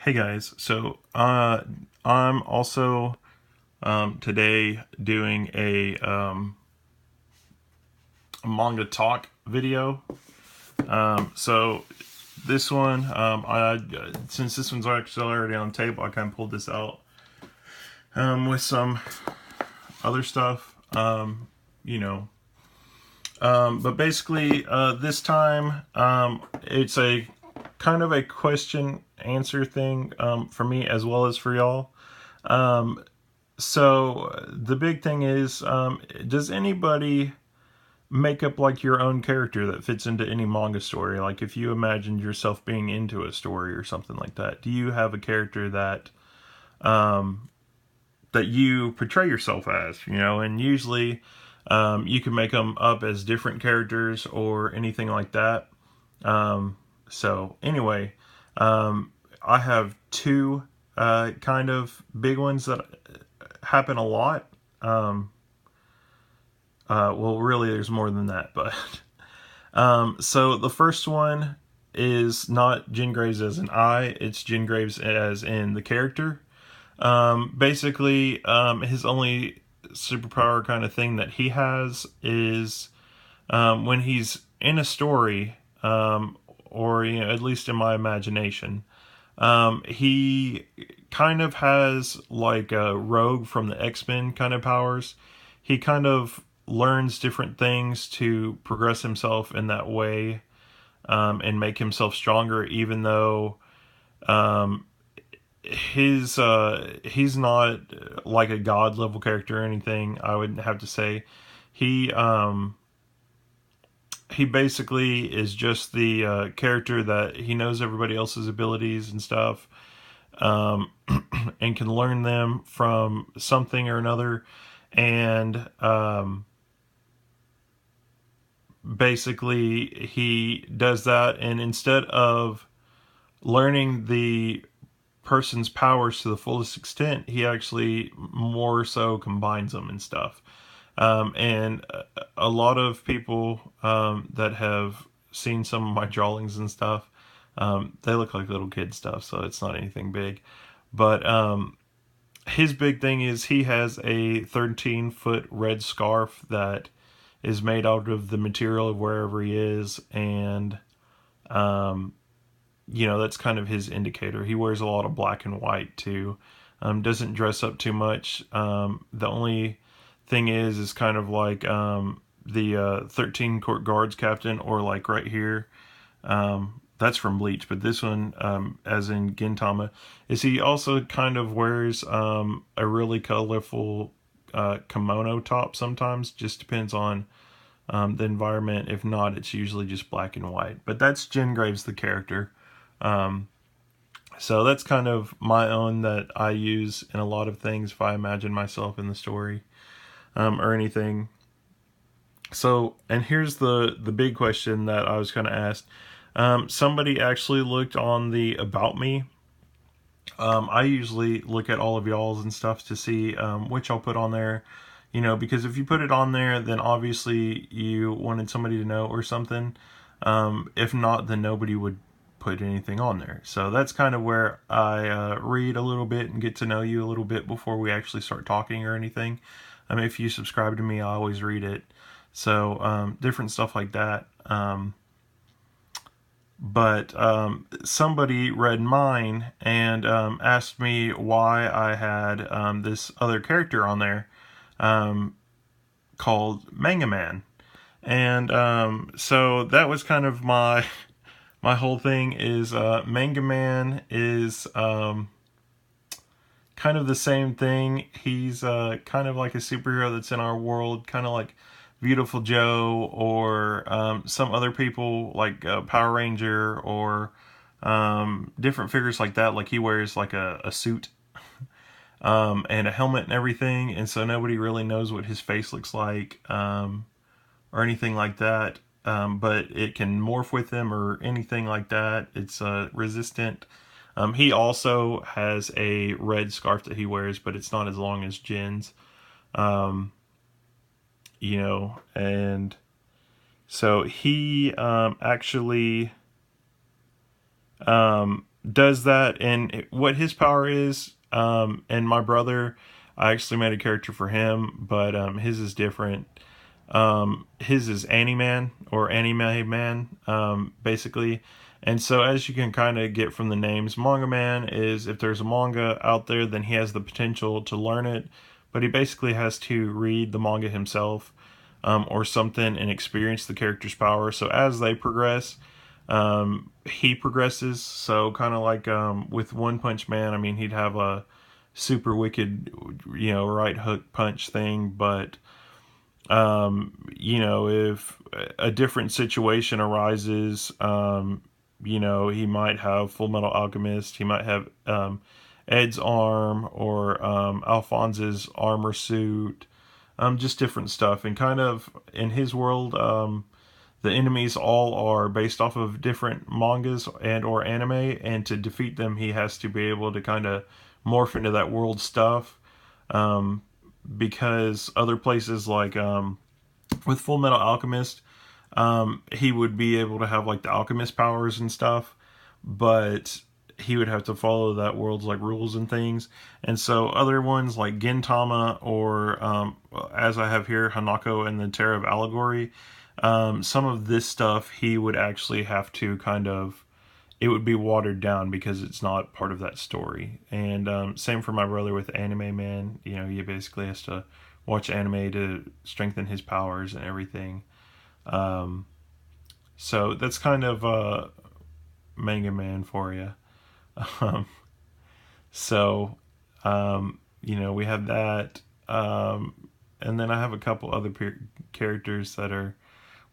Hey guys, so I'm also today doing a manga talk video. So this one, I since this one's actually already on tape, I kind of pulled this out with some other stuff. You know, but basically, this time it's a kind of a question answer thing for me as well as for y'all. So the big thing is, does anybody make up like your own character that fits into any manga story? Like if you imagined yourself being into a story or something like that, do you have a character that you portray yourself as? And usually you can make them up as different characters or anything like that. So anyway, I have two kind of big ones that happen a lot. Um, well, really, there's more than that, but so the first one is not Jen Graves as an I; it's Jen Graves as in the character. Basically, his only superpower kind of thing that he has is when he's in a story, or at least in my imagination, he kind of has like a Rogue from the X-Men kind of powers. He kind of learns different things to progress himself in that way, and make himself stronger, even though um, he's not like a god level character or anything. I would have to say he he basically is just the character that he knows everybody else's abilities and stuff, um, and can learn them from something or another. And basically, he does that, and instead of learning the person's powers to the fullest extent, he actually more so combines them and stuff. And a lot of people that have seen some of my drawings and stuff, they look like little kid stuff, so it's not anything big. But his big thing is he has a 13-foot red scarf that is made out of the material of wherever he is, and um, that's kind of his indicator. He wears a lot of black and white too. Doesn't dress up too much. The only thing is kind of like the 13 Court Guards captain, or like right here. That's from Bleach, but this one, as in Gintama, is he also kind of wears a really colorful kimono top sometimes. Just depends on the environment. If not, it's usually just black and white. But that's Jen Graves, the character. Um, so that's kind of my own that I use in a lot of things if I imagine myself in the story, or anything. So, and here's the big question that I was kind of asked. Somebody actually looked on the About Me. I usually look at all of y'all's and stuff to see which I'll put on there. Because if you put it on there, then obviously you wanted somebody to know or something. If not, then nobody would put anything on there. So that's kind of where I read a little bit and get to know you a little bit before we actually start talking or anything. If you subscribe to me, I always read it. So different stuff like that. But somebody read mine and asked me why I had this other character on there um, called Mangaman. And so that was kind of my whole thing is Mangaman is kind of the same thing. He's kind of like a superhero that's in our world, kind of like Beautiful Joe, or some other people like Power Ranger, or different figures like that. Like he wears like a suit and a helmet and everything, and so nobody really knows what his face looks like, or anything like that. But it can morph with him or anything like that. It's resistant. He also has a red scarf that he wears, but it's not as long as Jin's. Um, and so he actually does that, and what his power is. And my brother, I actually made a character for him, but his is different. His is Animan or Anime Man, basically. And so, as you can kind of get from the names, Mangaman is if there's a manga out there, then he has the potential to learn it, but he basically has to read the manga himself, or something, and experience the character's power. So as they progress, he progresses. So kind of like with One Punch Man, I mean, he'd have a super wicked, right hook punch thing, but if a different situation arises, he might have Full Metal Alchemist, he might have Ed's arm, or Alphonse's armor suit, just different stuff. And kind of in his world, the enemies all are based off of different mangas and or anime, and to defeat them, he has to be able to kind of morph into that world stuff. Um, because other places like with Full Metal Alchemist, he would be able to have like the alchemist powers and stuff, but he would have to follow that world's like rules and things. And so other ones like Gintama, or as I have here, Hanako and the Terror of Allegory, some of this stuff he would actually have to kind of, it would be watered down because it's not part of that story. And same for my brother with Anime Man. He basically has to watch anime to strengthen his powers and everything. Um, so that's kind of Manga Man for you. Um, so we have that. And then I have a couple other characters that are,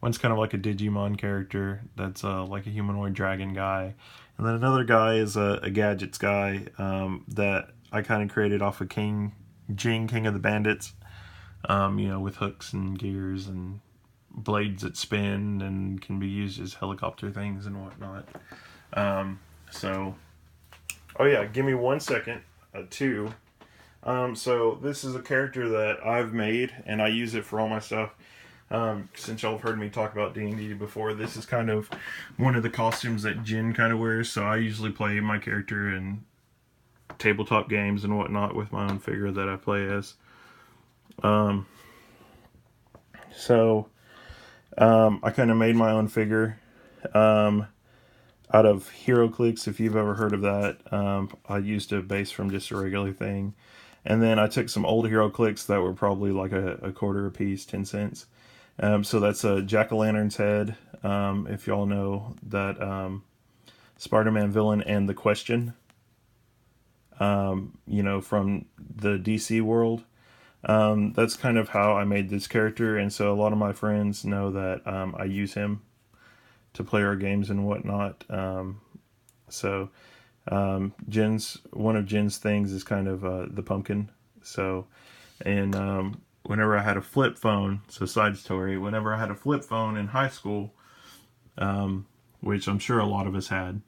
one's kind of like a Digimon character that's like a humanoid dragon guy. And then another guy is a gadgets guy that I kind of created off of King of the Bandits, with hooks and gears and blades that spin and can be used as helicopter things and whatnot. So, oh yeah, give me 1 second. Two. So this is a character that I've made, and I use it for all my stuff. Since y'all have heard me talk about D&D before, this is kind of one of the costumes that Jin kind of wears. So I usually play my character in tabletop games and whatnot with my own figure that I play as. Um, so I kind of made my own figure out of HeroClix, if you've ever heard of that. I used a base from just a regular thing. And then I took some old HeroClix that were probably like a quarter a piece, 10 cents. So that's a jack-o'-lantern's head, if y'all know that Spider-Man villain and the Question, from the DC world. That's kind of how I made this character, and so a lot of my friends know that I use him to play our games and whatnot. So one of Jin's things is kind of the pumpkin. So, and whenever I had a flip phone, so side story, whenever I had a flip phone in high school, which I'm sure a lot of us had,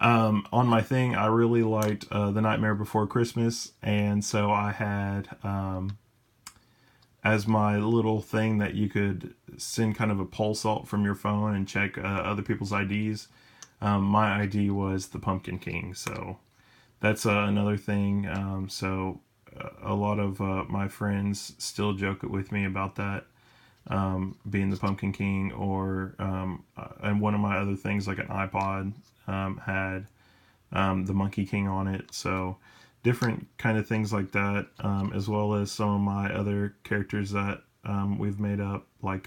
on my thing, I really liked The Nightmare Before Christmas, and so I had as my little thing that you could send kind of a pulse alt from your phone and check other people's IDs. My ID was the Pumpkin King, so that's another thing. So a lot of my friends still joke with me about that, being the Pumpkin King, or and one of my other things, like an iPod, had the Monkey King on it. So different kind of things like that, as well as some of my other characters that we've made up, like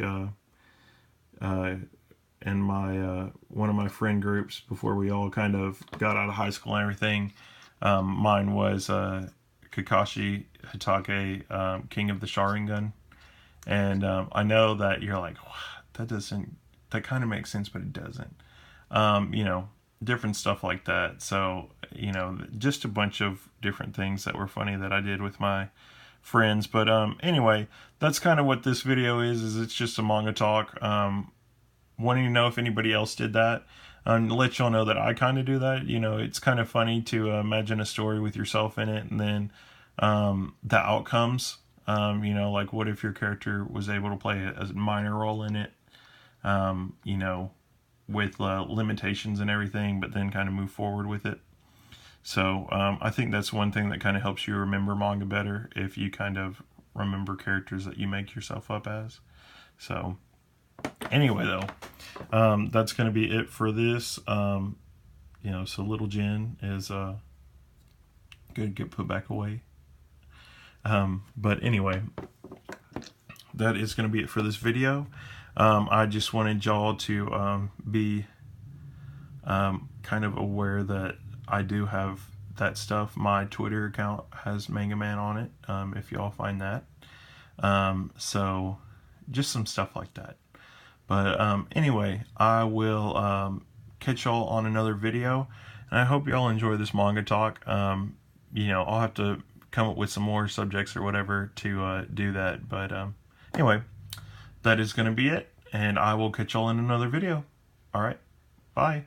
in my one of my friend groups before we all kind of got out of high school and everything. Mine was Kakashi Hatake, King of the Sharingan. And I know that you're like, that kind of makes sense, but it doesn't. Different stuff like that. So, just a bunch of different things that were funny that I did with my friends. But anyway, that's kind of what this video is it's just a manga talk. Wanting to know if anybody else did that. To let y'all know that I kind of do that. It's kind of funny to imagine a story with yourself in it, and then the outcomes. Like what if your character was able to play a minor role in it? with limitations and everything, but then kind of move forward with it. So I think that's one thing that kind of helps you remember manga better, if you kind of remember characters that you make yourself up as. So anyway, though, that's going to be it for this. So little Jen is going to get put back away. But anyway, that is going to be it for this video. I just wanted y'all to be kind of aware that I do have that stuff. My Twitter account has Mangaman on it, if y'all find that. So just some stuff like that. But anyway, I will catch y'all on another video, and I hope y'all enjoy this manga talk. I'll have to come up with some more subjects or whatever to do that. But anyway, that is going to be it, and I will catch y'all in another video. All right, bye.